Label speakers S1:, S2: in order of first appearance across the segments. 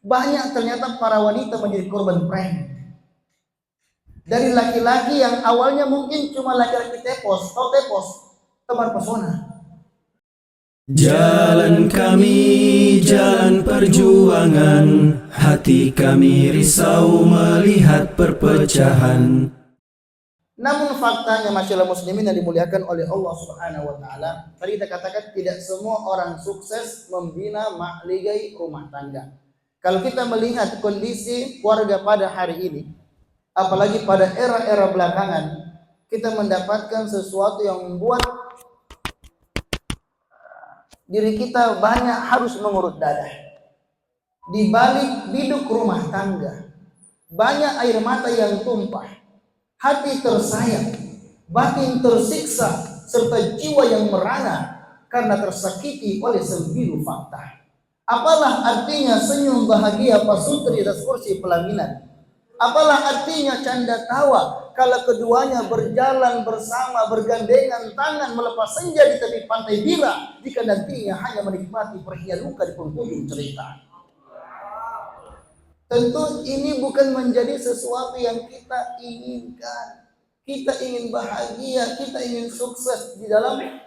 S1: Banyak ternyata para wanita menjadi korban prank. Dari laki-laki yang awalnya mungkin cuma laki-laki tepos, tebar pesona.
S2: Jalan kami, jalan perjuangan, hati kami risau melihat perpecahan.
S1: Namun faktanya masyarakat muslimin yang dimuliakan oleh Allah Subhanahu wa taala, tadi kita katakan tidak semua orang sukses membina mahligai rumah tangga. Kalau kita melihat kondisi keluarga pada hari ini, apalagi pada era-era belakangan, kita mendapatkan sesuatu yang membuat diri kita banyak harus mengurut dada. Di balik biduk rumah tangga, banyak air mata yang tumpah, hati tersayat, batin tersiksa, serta jiwa yang merana karena tersakiti oleh sembilu fakta. Apalah artinya senyum bahagia pasutri atas kursi pelaminan? Apalah artinya canda tawa kalau keduanya berjalan bersama bergandengan tangan melepas senja di tepi pantai Bira jika nantinya hanya menikmati perihnya luka di penghujung cerita? Tentu ini bukan menjadi sesuatu yang kita inginkan. Kita ingin bahagia, kita ingin sukses di dalam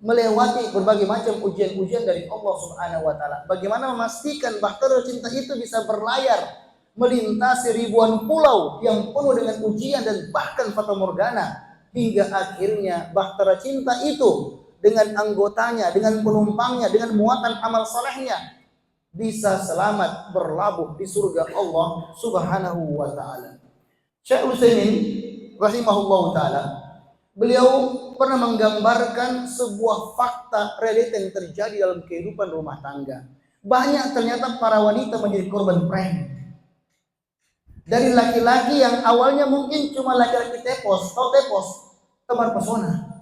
S1: melewati berbagai macam ujian-ujian dari Allah Subhanahu wa taala. Bagaimana memastikan bahtera cinta itu bisa berlayar melintasi ribuan pulau yang penuh dengan ujian dan bahkan fata morgana hingga akhirnya bahtera cinta itu dengan anggotanya, dengan penumpangnya, dengan muatan amal salehnya bisa selamat berlabuh di surga Allah Subhanahu wa taala. Syekh Utsaimin rahimahullahu taala, beliau pernah menggambarkan sebuah fakta realita yang terjadi dalam kehidupan rumah tangga. Banyak ternyata para wanita menjadi korban prank. Dari laki-laki yang awalnya mungkin cuma laki-laki tepos, tebar pesona.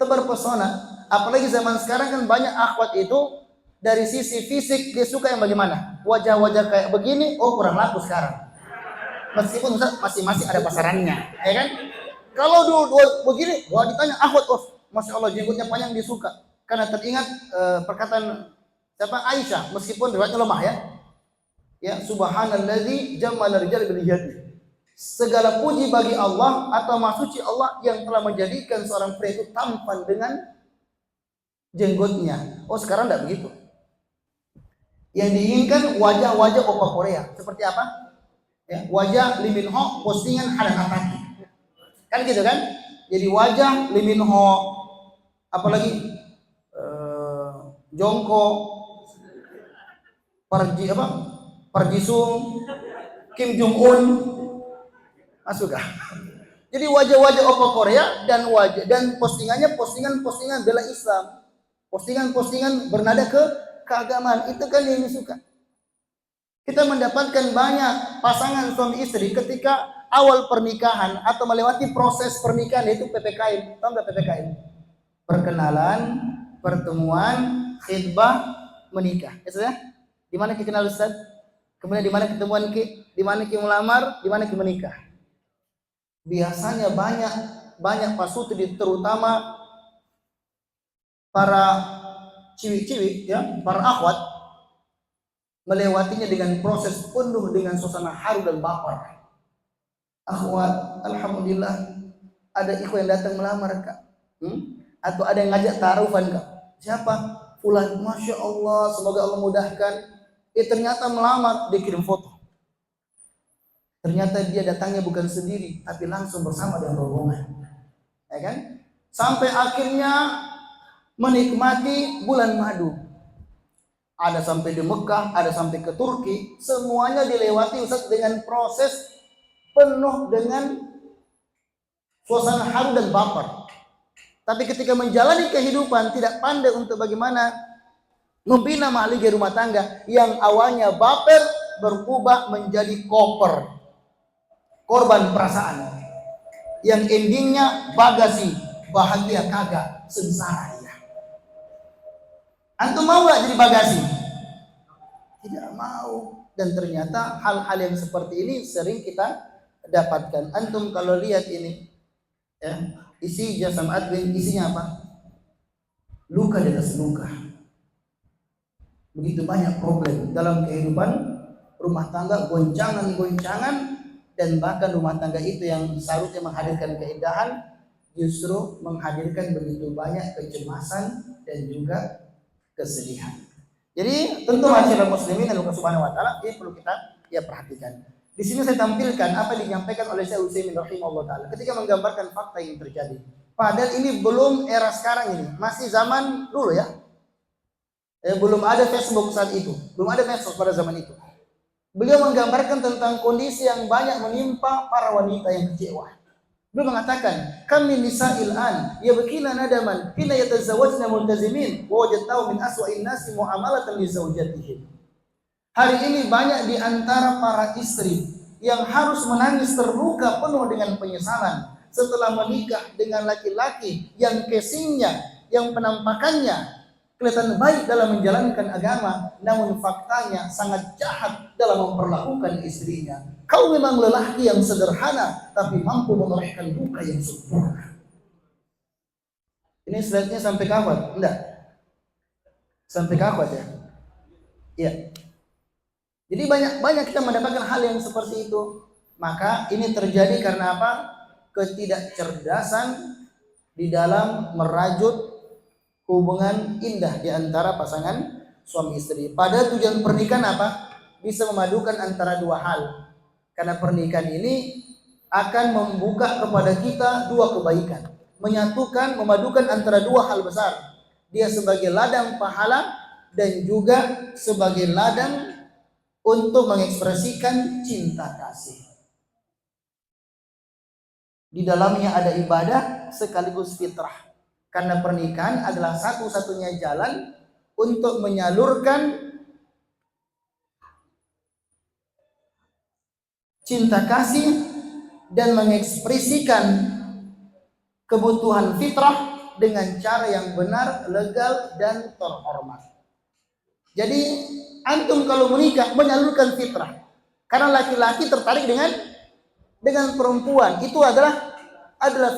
S1: Tebar pesona. Apalagi zaman sekarang kan banyak akhwat itu dari sisi fisik dia suka yang bagaimana? Wajah-wajah kayak begini, oh kurang laku sekarang. Meskipun Ustaz masing-masing ada pasarannya, ya kan? Kalau dulu begini, wah ditanya akhwat, oh masya Allah jenggotnya panjang dia suka. Karena teringat perkataan siapa Aisyah, meskipun riwayatnya lemah ya. Ya, subhanalladzi jamala rijal bil yadi. Segala puji bagi Allah atau maha suci Allah yang telah menjadikan seorang pria itu tampan dengan jenggotnya. Oh, sekarang enggak begitu. Yang diinginkan wajah-wajah opa Korea. Seperti apa? Ya, wajah Lee Min Ho postingan Hanan Ataki. Kan gitu kan? Jadi wajah Lee Min Ho, apalagi Jongko, Park Ji Sung, Kim Jong Un, masuk kah? Jadi wajah-wajah opa Korea dan postingannya postingan bela Islam, postingan bernada keagamaan, itu kan yang disuka. Kita mendapatkan banyak pasangan suami istri ketika awal pernikahan atau melewati proses pernikahan yaitu PPKM. Tahu nggak PPKM? Perkenalan, pertemuan, khidbah, menikah. Ya sudah? Di mana kita kenal Ustaz? Kemudian di mana ketemuan di mana kita melamar, di mana kita menikah. Biasanya banyak pasutri terutama para ciwi-ciwi ya, para akhwat melewatinya dengan proses penuh dengan suasana haru dan baper. Akhwat, alhamdulillah ada ikhwan yang datang melamar Kak. Atau ada yang ngajak taruhan Kak. Siapa? Fulan, masya Allah, semoga Allah mudahkan. Ternyata melamar, dia kirim foto. Ternyata dia datangnya bukan sendiri, tapi langsung bersama dengan rombongan. Ya kan? Sampai akhirnya menikmati bulan madu. Ada sampai di Mekah, ada sampai ke Turki, semuanya dilewati Ustaz dengan proses penuh dengan suasana haru dan baper. Tapi ketika menjalani kehidupan tidak pandai untuk bagaimana membina mahligai rumah tangga yang awalnya baper berubah menjadi koper, korban perasaan, yang endingnya bagasi, bahagia kagak, sengsara. Antum mau gak jadi bagasi? Tidak mau. Dan ternyata hal-hal yang seperti ini sering kita dapatkan. Antum kalau lihat ini ya, isi jasam admin isinya apa? Luka di atas luka. begitu banyak problem dalam kehidupan rumah tangga, goncangan-goncangan, dan bahkan rumah tangga itu yang seharusnya menghadirkan keindahan justru menghadirkan begitu banyak kecemasan dan juga kesedihan. Jadi tentu masyarakat muslimin dan Allah Subhanahu wa taala ini perlu kita perhatikan. Di sini saya tampilkan apa yang disampaikan oleh Syekh Utsaimin rahimahullah taala ketika menggambarkan fakta yang terjadi. Padahal ini belum era sekarang ini, masih zaman dulu ya. Belum ada Facebook saat itu, belum ada medsos pada zaman itu. Beliau menggambarkan tentang kondisi yang banyak menimpa para wanita yang kecewa. Beliau mengatakan, "Kam min nisa'il an yabkina nadaman hina yatazawwajna multazimin wa wajadnahu min aswa'in nasi mu'amalatan li zawjatihim." Hari ini banyak di antara para istri yang harus menangis terluka penuh dengan penyesalan setelah menikah dengan laki-laki yang casingnya, yang penampakannya kelihatan baik dalam menjalankan agama, namun faktanya sangat jahat dalam memperlakukan istrinya. Kau memang lelaki yang sederhana, tapi mampu menorehkan duka yang sempurna. Ini slide-nya sampai kapan? Enggak. Sampai kapan ya? Iya. Jadi banyak kita mendapatkan hal yang seperti itu. Maka ini terjadi karena apa? Ketidakcerdasan di dalam merajut hubungan indah di antara pasangan suami istri. Pada tujuan pernikahan apa? Bisa memadukan antara dua hal. Karena pernikahan ini akan membuka kepada kita dua kebaikan. Menyatukan, memadukan antara dua hal besar. Dia sebagai ladang pahala dan juga sebagai ladang untuk mengekspresikan cinta kasih. Di dalamnya ada ibadah sekaligus fitrah. Karena pernikahan adalah satu-satunya jalan untuk menyalurkan cinta kasih dan mengekspresikan kebutuhan fitrah dengan cara yang benar, legal, dan terhormat. Jadi antum kalau menikah menyalurkan fitrah. Karena laki-laki tertarik dengan perempuan, itu adalah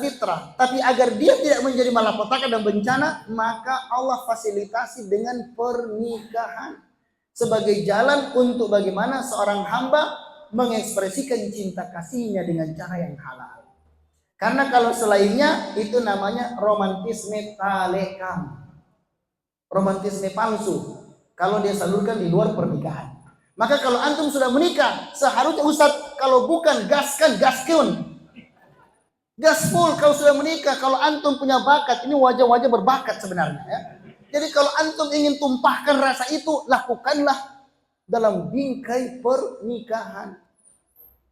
S1: fitrah. Tapi agar dia tidak menjadi malapetaka dan bencana, maka Allah fasilitasi dengan pernikahan sebagai jalan untuk bagaimana seorang hamba mengekspresikan cinta kasihnya dengan cara yang halal. Karena kalau selainnya itu namanya romantisme talekam, romantisme palsu. Kalau dia salurkan di luar pernikahan, maka kalau antum sudah menikah, seharusnya Ustadz kalau bukan gaskan, gaskun. Gas full kalau sudah menikah. Kalau antum punya bakat, ini wajah-wajah berbakat sebenarnya ya. Jadi kalau antum ingin tumpahkan rasa itu, lakukanlah dalam bingkai pernikahan.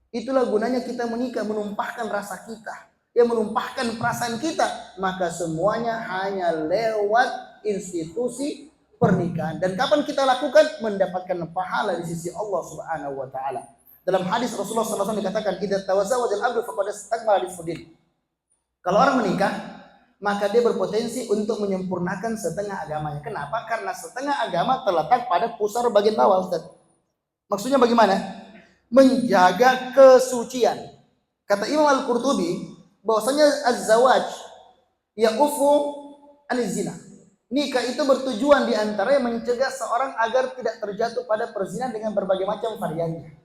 S1: Itulah gunanya kita menikah, menumpahkan rasa kita, menumpahkan perasaan kita. Maka semuanya hanya lewat institusi pernikahan. Dan kapan kita lakukan? Mendapatkan pahala di sisi Allah Subhanahu wa taala. Dalam hadis Rasulullah SAW dikatakan, "Idza tawazawajal abdu faqad istakmala nisfuddin." Kalau orang menikah, maka dia berpotensi untuk menyempurnakan setengah agamanya. Kenapa? Karena setengah agama terletak pada pusar bagian bawah, Ustaz. Maksudnya bagaimana? Menjaga kesucian. Kata Imam Al-Qurtubi, bahwasanya az-zawaj ya'ufu an-zina. Nikah itu bertujuan di antara yang mencegah seorang agar tidak terjatuh pada perzinahan dengan berbagai macam variannya.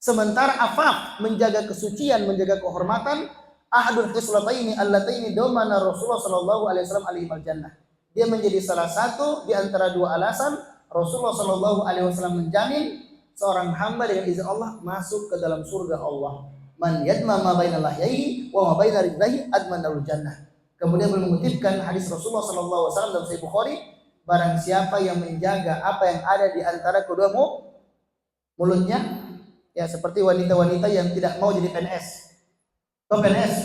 S1: Sementara afaf, menjaga kesucian, menjaga kehormatan, ahadul khislataini allataini domana Rasulullah sallallahu alaihi wasallam alaihi jannah. Dia menjadi salah satu di antara dua alasan Rasulullah sallallahu alaihi wasallam menjamin seorang hamba dengan izin Allah masuk ke dalam surga Allah. Man yadma ma baina lahyaihi wa ma baina rijlaihi admanal jannah. Kemudian beliau mengutipkan hadis Rasulullah sallallahu alaihi wasallam dalam Sahih Bukhari, barang siapa yang menjaga apa yang ada di antara kedua mulutnya, ya seperti wanita-wanita yang tidak mau jadi PNS. PNS,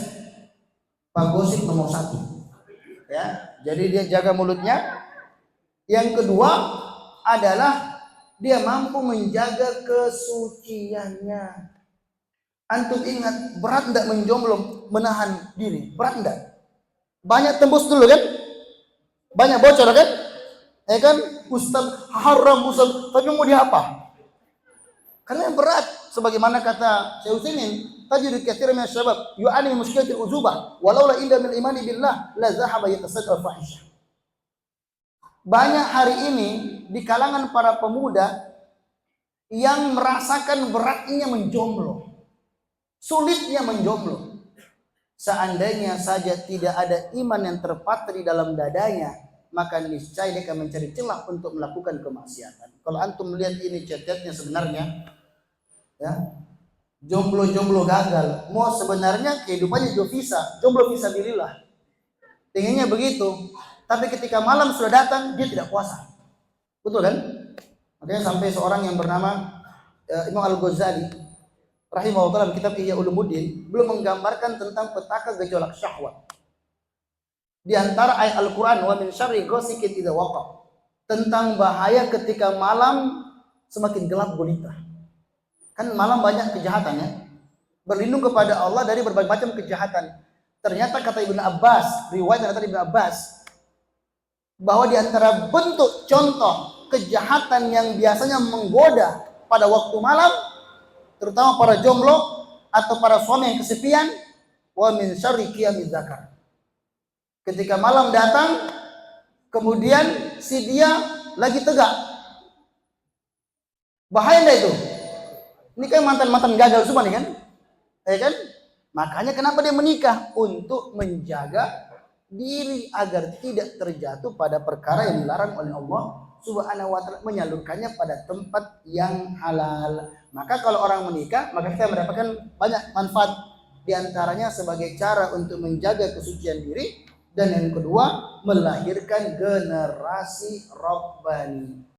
S1: Pak Gosip nomor 1. Ya, jadi dia jaga mulutnya. Yang kedua adalah dia mampu menjaga kesuciannya. Antum ingat, berat enggak menjomblo, menahan diri? Berat enggak? Banyak tembus dulu kan? Banyak bocor kan? Ya kan? Ustaz haram Ustaz, tapi mau diapa? Karena berat. Sebagaimana kata Syekh Utsaimin, tajidu katsiran min asy-syabab yu'ani mushkilatil uzubah walaula inda min imani billah la zahaba yatasaddaq fahisyah. Banyak hari ini di kalangan para pemuda yang merasakan beratnya menjomblo, sulitnya menjomblo. Seandainya saja tidak ada iman yang terpatri dalam dadanya, maka niscaya dia akan mencari celah untuk melakukan kemaksiatan. Kalau antum melihat ini chat-chatnya sebenarnya, ya, jomblo gagal. Mau sebenarnya kehidupannya juga bisa, jomblo fisabilillah. Pengennya begitu, tapi ketika malam sudah datang dia tidak puasa. Betul kan? Makanya sampai seorang yang bernama Imam Al-Ghazali rahimahullah dalam kitab Ihya Ulumuddin belum menggambarkan tentang petaka gejolak syahwat. Di antara ayat Al-Qur'an wa min syarri ghasikin idza waqab, tentang bahaya ketika malam semakin gelap gulita. Kan malam banyak kejahatannya. Berlindung kepada Allah dari berbagai macam kejahatan. Ternyata kata Ibnu Abbas, riwayat dari Ibnu Abbas, bahwa di antara bentuk contoh kejahatan yang biasanya menggoda pada waktu malam, terutama para jomblo atau para suami yang kesepian, wa min syarri qiyamiz zakar. Ketika malam datang, kemudian si dia lagi tegak. Bahaya enggak itu? Ini kan mantan-mantan gagal semua nih kan? Ya kan? Makanya kenapa dia menikah? Untuk menjaga diri agar tidak terjatuh pada perkara yang dilarang oleh Allah Subhanahu wa ta'ala, menyalurkannya pada tempat yang halal. Maka kalau orang menikah, maka kita mendapatkan banyak manfaat, di antaranya sebagai cara untuk menjaga kesucian diri, dan yang kedua melahirkan generasi Rabbani.